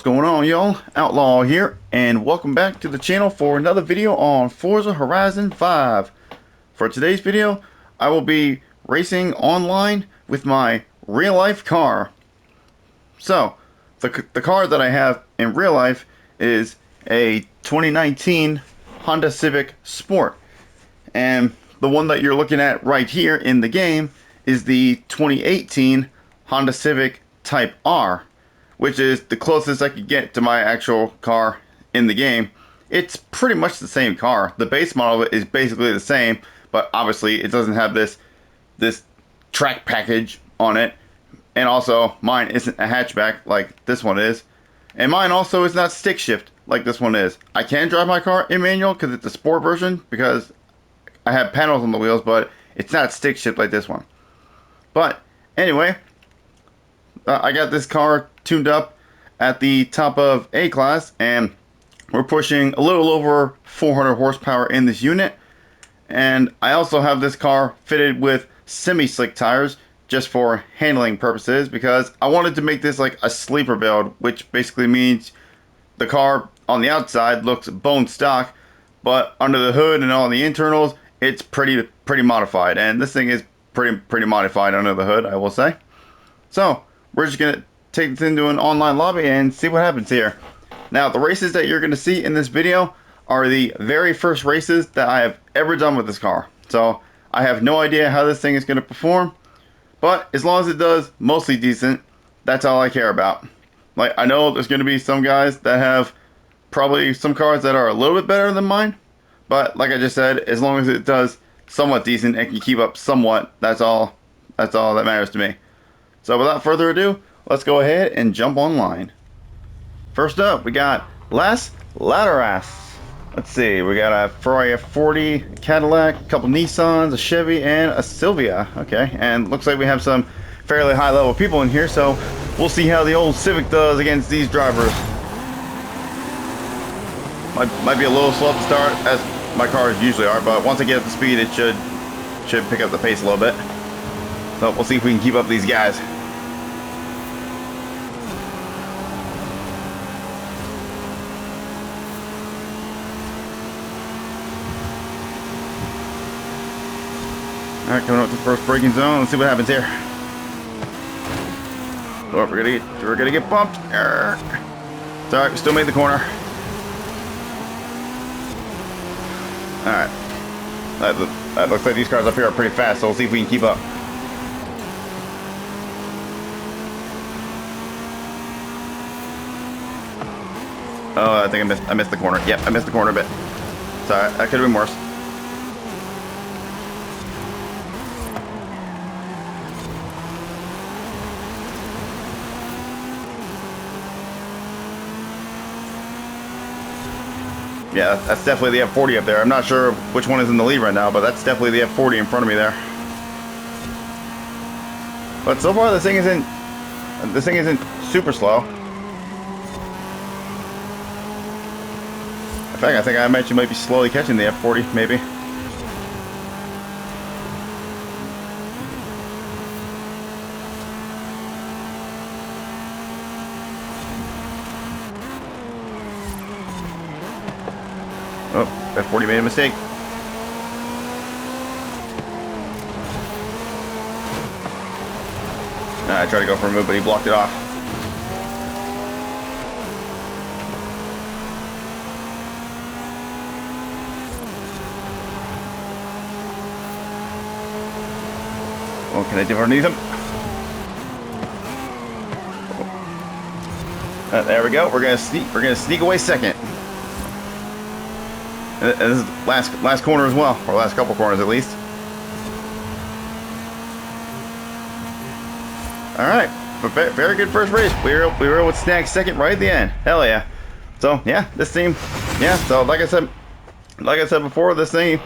What's going on, y'all? Outlaw here, and welcome back to the channel for another video on Forza Horizon 5. For today's video, I will be racing online with my real-life car. So, the car that I have in real life is a 2019 Honda Civic Sport. And the one that you're looking at right here in the game is the 2018 Honda Civic Type R, which is the closest I could get to my actual car in the game. It's pretty much the same car. The base model is basically the same, but obviously it doesn't have this track package on it. And also, mine isn't a hatchback like this one is. And mine also is not stick shift like this one is. I can drive my car in manual because it's a sport version, because I have panels on the wheels, but it's not stick shift like this one. But anyway, I got this car tuned up at the top of A class, and we're pushing a little over 400 horsepower in this unit. And I also have this car fitted with semi-slick tires just for handling purposes, because I wanted to make this like a sleeper build, which basically means the car on the outside looks bone stock, but under the hood and all the internals, it's pretty modified. And this thing is pretty modified under the hood, I will say. So we're just gonna take this into an online lobby and see what happens here. Now, the races that you're gonna see in this video are the very first races that I have ever done with this car. So I have no idea how this thing is gonna perform, but as long as it does mostly decent, that's all I care about. Like, I know there's gonna be some guys that have probably some cars that are a little bit better than mine, but like I just said, as long as it does somewhat decent and can keep up somewhat, that's all that matters to me. So without further ado, let's go ahead and jump online. First up, we got Las Laderas. Let's see, we got a Ferrari F40, Cadillac, a couple Nissans, a Chevy, and a Silvia. Okay, and looks like we have some fairly high level people in here, so we'll see how the old Civic does against these drivers. Might be a little slow to start, as my cars usually are, but once I get up to speed, it should pick up the pace a little bit. So we'll see if we can keep up these guys. Alright, coming up to the first braking zone. Let's see what happens here. Oh, we're gonna get bumped. It's alright, we still made the corner. Alright. That looks like these cars up here are pretty fast, so we'll see if we can keep up. Oh, I think I missed the corner. Yep, I missed the corner a bit. Sorry, that could have been worse. Yeah, that's definitely the F40 up there. I'm not sure which one is in the lead right now, but that's definitely the F40 in front of me there. But so far, this thing isn't super slow. In fact, I think I actually might be slowly catching the F40, maybe. Oh, F40 made a mistake. I tried to go for a move, but he blocked it off. What can I do underneath him? There we go. We're gonna sneak away second. And this is the last corner as well, or last couple corners at least. All right, but very good first race. We were able to snag second right at the end. Hell yeah! So yeah, this team, yeah. So like I said before, this thing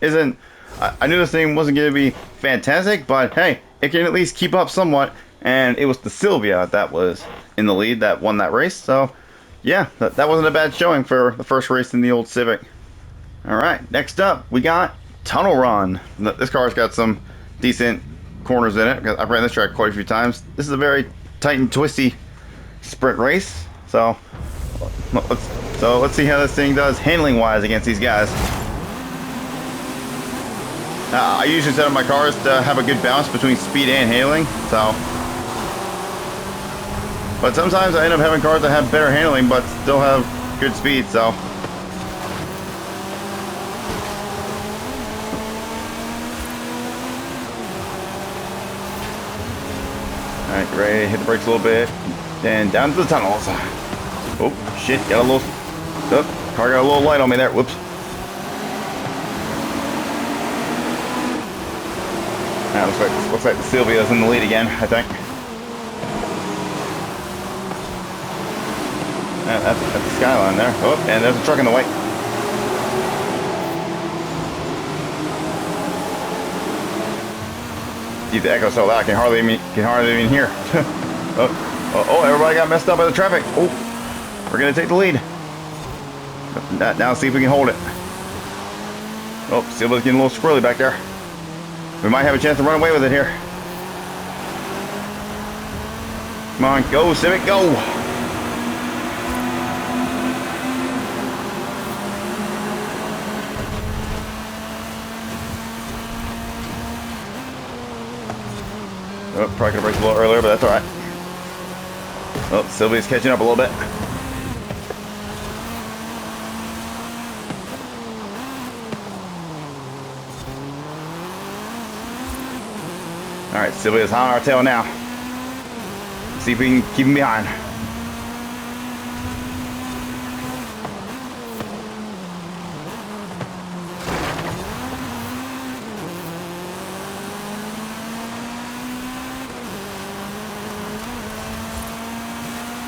isn't. I knew this thing wasn't going to be fantastic, but hey, it can at least keep up somewhat. And it was the Silvia that was in the lead that won that race. So yeah, that wasn't a bad showing for the first race in the old Civic. Alright, next up, we got Tunnel Run. This car's got some decent corners in it. I've ran this track quite a few times. This is a very tight and twisty sprint race. So let's see how this thing does handling wise against these guys. I usually set up my cars to have a good balance between speed and handling. But sometimes I end up having cars that have better handling but still have good speed. So. Alright, ready to hit the brakes a little bit. Then down to the tunnels. Oh, shit, got a little... Oh, car got a little light on me there. Whoops. Looks like the Silvia's in the lead again, I think. That's the skyline there. Oh, and there's a truck in the way. Keep the echo so loud I can hardly even hear. oh, everybody got messed up by the traffic. Oh, we're gonna take the lead. Now see if we can hold it. Oh, Silva's getting a little squirrely back there. We might have a chance to run away with it here. Come on, go Civic, go! Oh, probably could have braked a little earlier, but that's alright. Oh, Sylvia's catching up a little bit. Alright, Sylvia's hot on our tail now. See if we can keep him behind.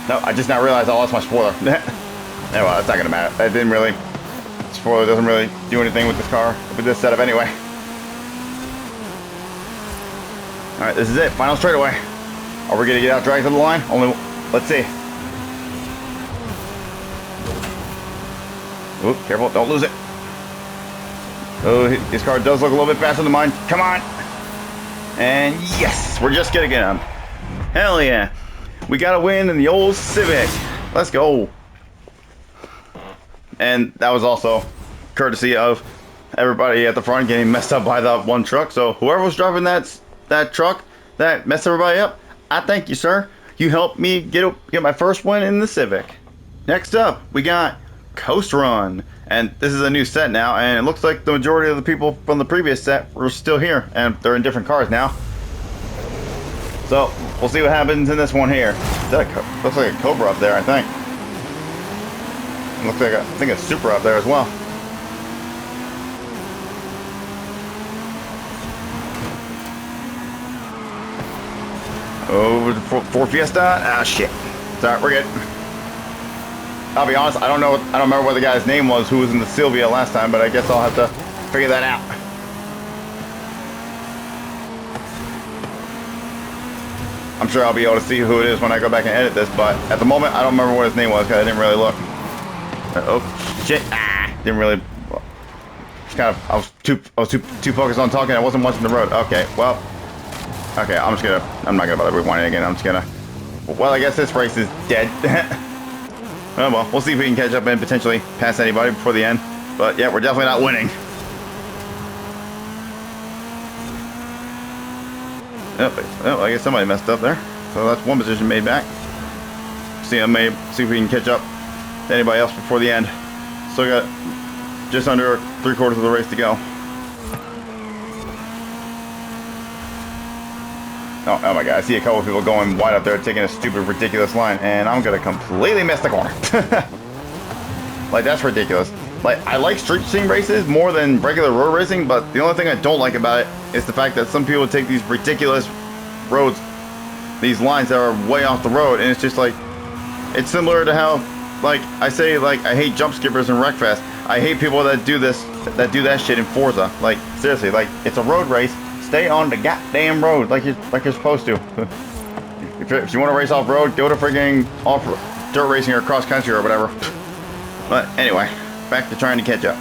No, I just now realized I lost my spoiler. Yeah, well, it's not gonna matter. That didn't really... Spoiler doesn't really do anything with this car, with this setup anyway. Alright, this is it. Final straightaway. Are we gonna get out dragged to the line? Let's see. Oop, careful, don't lose it. Oh, his car does look a little bit faster than mine. Come on! And yes! We're just gonna get him. Hell yeah! We got a win in the old Civic. Let's go. And that was also courtesy of everybody at the front getting messed up by that one truck. So whoever was driving that truck that messed everybody up, I thank you, sir. You helped me get my first win in the Civic. Next up, we got Coast Run. And this is a new set now, and it looks like the majority of the people from the previous set were still here, and they're in different cars now. So, we'll see what happens in this one here. Looks like a Cobra up there, I think. Looks like I think a Supra up there as well. Oh, Ford Fiesta. Ah, shit. It's alright, we're good. I'll be honest, I don't remember what the guy's name was who was in the Silvia last time, but I guess I'll have to figure that out. I'm sure I'll be able to see who it is when I go back and edit this, but at the moment, I don't remember what his name was because I didn't really look. Oh, shit. Ah, didn't really... I was too focused on talking. I wasn't watching the road. Okay, well... Okay, I'm not gonna bother rewinding again. I'm just gonna... Well, I guess this race is dead. Oh, well, we'll see if we can catch up and potentially pass anybody before the end. But, yeah, we're definitely not winning. Oh, I guess somebody messed up there. So that's one position made back. See if we can catch up to anybody else before the end. Still got just under 3/4 of the race to go. Oh my god, I see a couple of people going wide up there taking a stupid, ridiculous line, and I'm gonna completely miss the corner. Like, that's ridiculous. Like, I like street sim races more than regular road racing, but the only thing I don't like about it is the fact that some people take these ridiculous roads, these lines that are way off the road, and it's just like, it's similar to how, like, I say, like, I hate jump skippers in Wreckfest. I hate people that do that shit in Forza. Like, seriously, like, it's a road race. Stay on the goddamn road like you're supposed to. If you want to race off road, go to friggin' off dirt racing or cross country or whatever. But anyway, back to trying to catch up.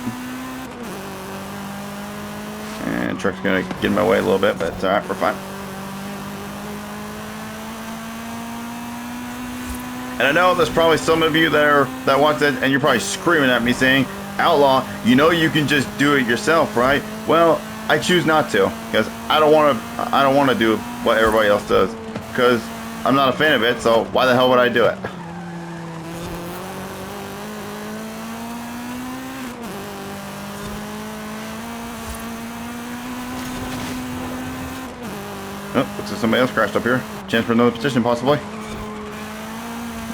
And truck's gonna get in my way a little bit, but it's alright, we're fine. And I know there's probably some of you that watch that, and you're probably screaming at me saying, Outlaw, you know you can just do it yourself, right? Well, I choose not to, because I don't want to do what everybody else does, because I'm not a fan of it. So why the hell would I do it? Oh, looks like somebody else crashed up here. Chance for another position, possibly.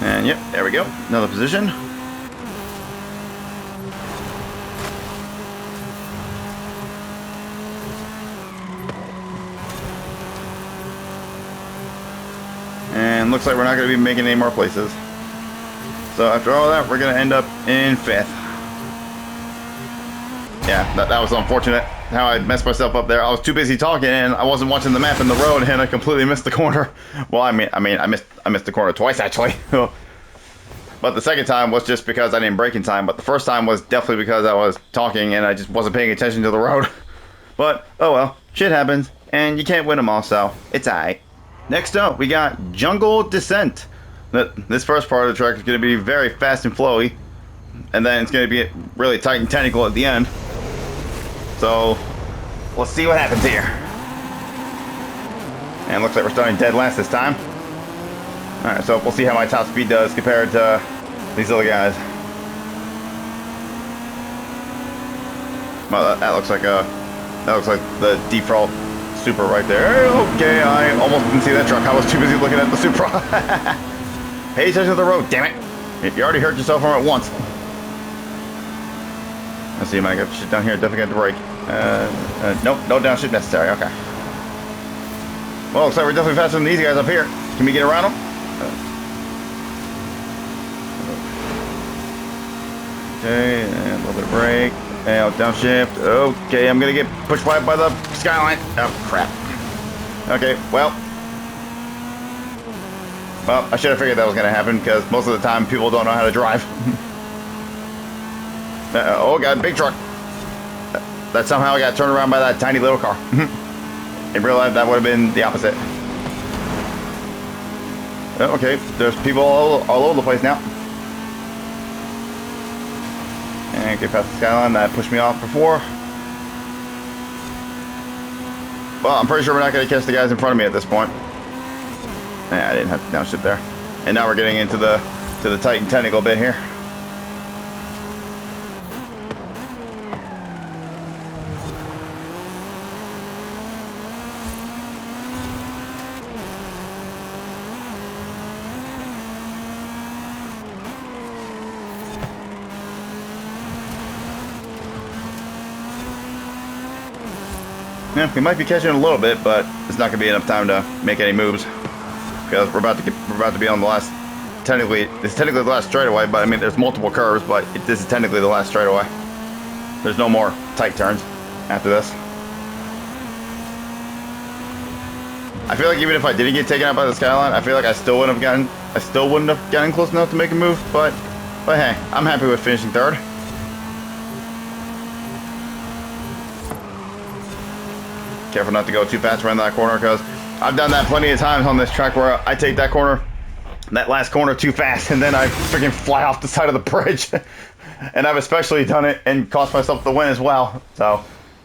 And yep, there we go. Another position. And looks like we're not going to be making any more places. So after all that, we're going to end up in 5th. Yeah, that was unfortunate how I messed myself up there. I was too busy talking and I wasn't watching the map and the road, and I completely missed the corner. Well, I missed the corner twice actually. But the second time was just because I didn't brake in time. But the first time was definitely because I was talking and I just wasn't paying attention to the road. But oh well, shit happens, and you can't win them all, so it's alright. Next up, we got Jungle Descent. This first part of the track is going to be very fast and flowy, and then it's going to be really tight and technical at the end. So let's see what happens here. And looks like we're starting dead last this time. Alright, so we'll see how my top speed does compared to these other guys. Well, that looks like the default Supra right there. Okay, I almost didn't see that truck. I was too busy looking at the Supra. Pay attention to the road, damn it. You already hurt yourself on it once. Let's see, I got shit down here. Definitely got to brake. Nope, no downshift necessary. Okay. Well, looks like we're definitely faster than these guys up here. Can we get around them? Okay, and a little bit of brake. And downshift. Okay, I'm gonna get pushed by the skyline. Oh crap. Okay, well, I should have figured that was gonna happen because most of the time people don't know how to drive. Oh god, big truck. That somehow got turned around by that tiny little car. In real life, that would have been the opposite. Okay, there's people all over the place now. And get past the skyline that pushed me off before. Well, I'm pretty sure we're not going to catch the guys in front of me at this point. Yeah, I didn't have to downshift there. And now we're getting into the tight and technical bit here. Yeah, we might be catching it a little bit, but it's not going to be enough time to make any moves because we're about to be on the last. It's technically the last straightaway, but I mean there's multiple curves, but this is technically the last straightaway. There's no more tight turns after this. I feel like even if I didn't get taken out by the skyline, I feel like I still wouldn't have gotten close enough to make a move. But hey, I'm happy with finishing 3rd. Careful not to go too fast around that corner because I've done that plenty of times on this track where I take that last corner too fast and then I freaking fly off the side of the bridge. And I've especially done it and cost myself the win as well. So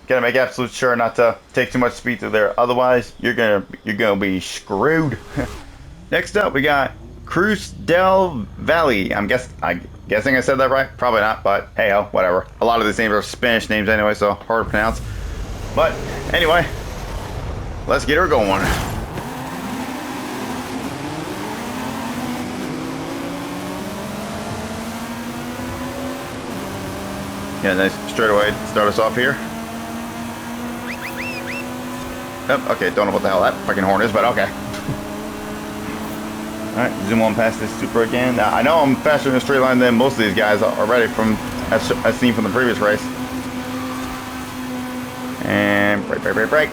gotta make absolute sure not to take too much speed through there. Otherwise, you're gonna be screwed. Next up, we got Cruz del Valle. I'm guessing I said that right. Probably not, but hey ho, whatever. A lot of these names are Spanish names anyway, so hard to pronounce. But anyway, let's get her going. Yeah, nice straightaway to start us off here. Oh, okay, don't know what the hell that fucking horn is, but okay. Alright, zoom on past this Supra again. Now, I know I'm faster in a straight line than most of these guys already as seen from the previous race. And brake.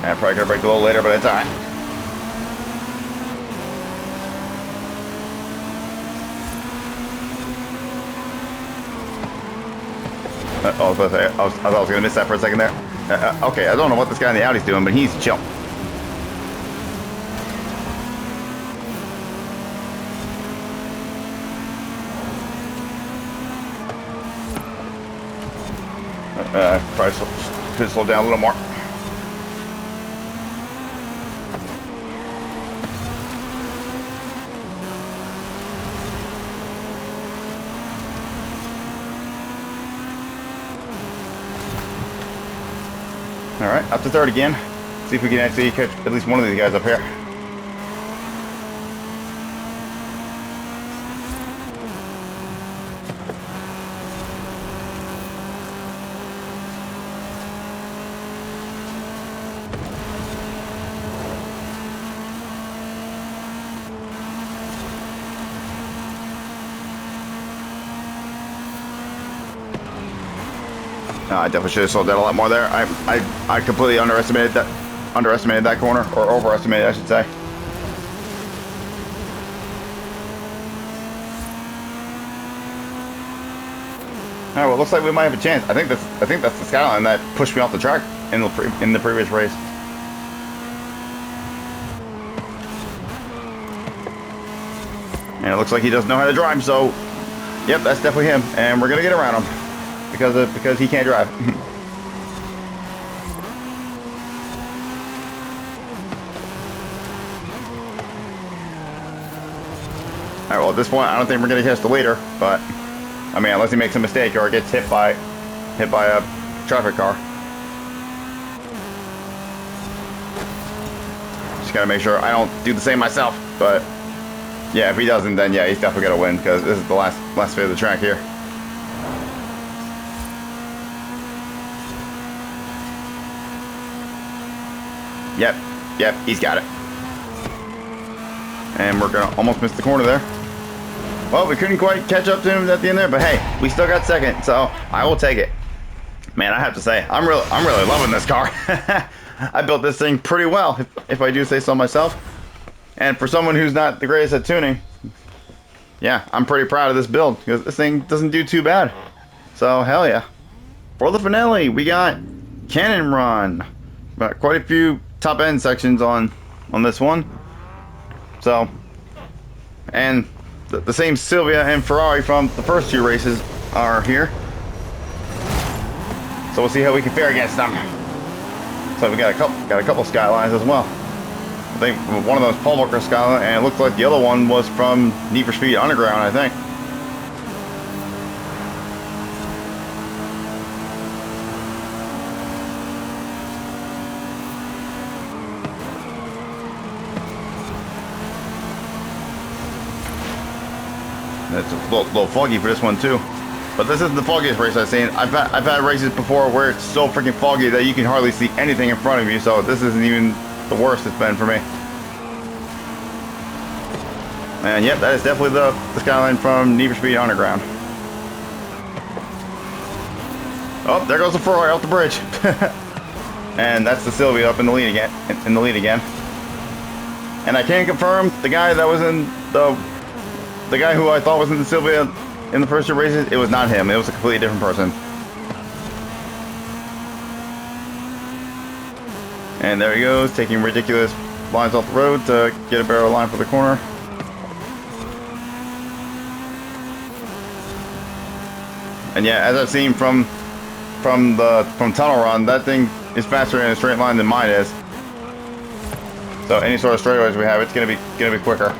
I'm probably gonna brake a little later, but it's alright. I was gonna miss that for a second there. Okay, I don't know what this guy in the Audi's doing, but he's chill. Probably could slow down a little more. All right, up to third again. See if we can actually catch at least one of these guys up here. I definitely should have slowed down a lot more there. I completely underestimated that corner, or overestimated, I should say. All right, well, it looks like we might have a chance. I think that's the Skyline that pushed me off the track in the previous race. And it looks like he doesn't know how to drive, so yep, that's definitely him. And we're gonna get around him because he can't drive. All right, well, at this point, I don't think we're gonna catch the leader, but I mean, unless he makes a mistake or gets hit by a traffic car. Just gotta make sure I don't do the same myself. But yeah, if he doesn't, then yeah, he's definitely gonna win because this is the last bit of the track here. Yep, he's got it. And we're gonna almost miss the corner there. Well, we couldn't quite catch up to him at the end there, but hey, we still got second, so I will take it. Man, I have to say, I'm really loving this car. I built this thing pretty well, if I do say so myself. And for someone who's not the greatest at tuning, yeah, I'm pretty proud of this build because this thing doesn't do too bad. So hell yeah. For the finale, we got Cannon Run. Got quite a few top end sections on this one. So, and the same Sylvia and Ferrari from the first two races are here. So we'll see how we can fare against them. So we got a couple Skylines as well. I think one of those Paul Walker Skyline, and it looks like the other one was from Need for Speed Underground, I think. It's a little foggy for this one too, but this isn't the foggiest race I've seen. I've had races before where it's so freaking foggy that you can hardly see anything in front of you. So this isn't even the worst it's been for me. And yep, that is definitely the Skyline from Need for Speed Underground. Oh, there goes the Ferrari off the bridge, and that's the Sylvia up in the lead again. And I can confirm the guy that was in the guy who I thought was in the Sylvia in the first two races, it was not him. It was a completely different person. And there he goes, taking ridiculous lines off the road to get a barrel line for the corner. And yeah, as I've seen from Tunnel Run, that thing is faster in a straight line than mine is. So any sort of straightaways we have, it's gonna be quicker.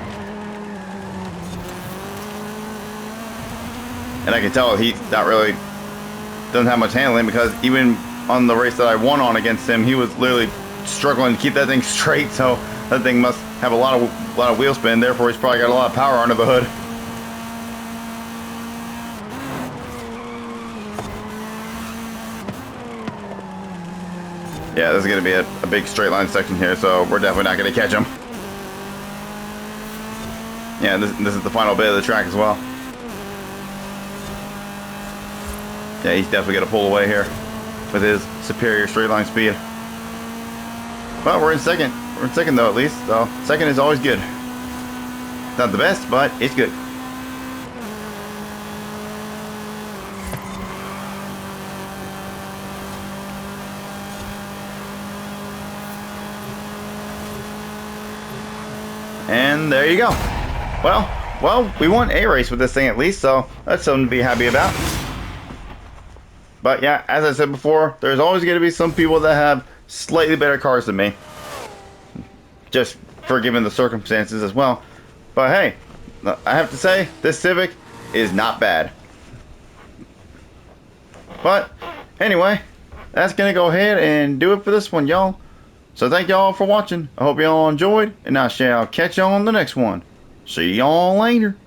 And I can tell he doesn't have much handling, because even on the race that I won on against him, he was literally struggling to keep that thing straight. So that thing must have a lot of wheel spin. Therefore, he's probably got a lot of power under the hood. Yeah, this is going to be a big straight line section here, so we're definitely not going to catch him. Yeah, this is the final bit of the track as well. Yeah, he's definitely going to pull away here with his superior straight line speed. Well, we're in second. We're in second though, at least. So second is always good. Not the best, but it's good. And there you go. Well, we won a race with this thing at least, so that's something to be happy about. But yeah, as I said before, there's always going to be some people that have slightly better cars than me. Just for given the circumstances as well. But hey, I have to say, this Civic is not bad. But anyway, that's going to go ahead and do it for this one, y'all. So thank y'all for watching. I hope y'all enjoyed, and I shall catch y'all on the next one. See y'all later.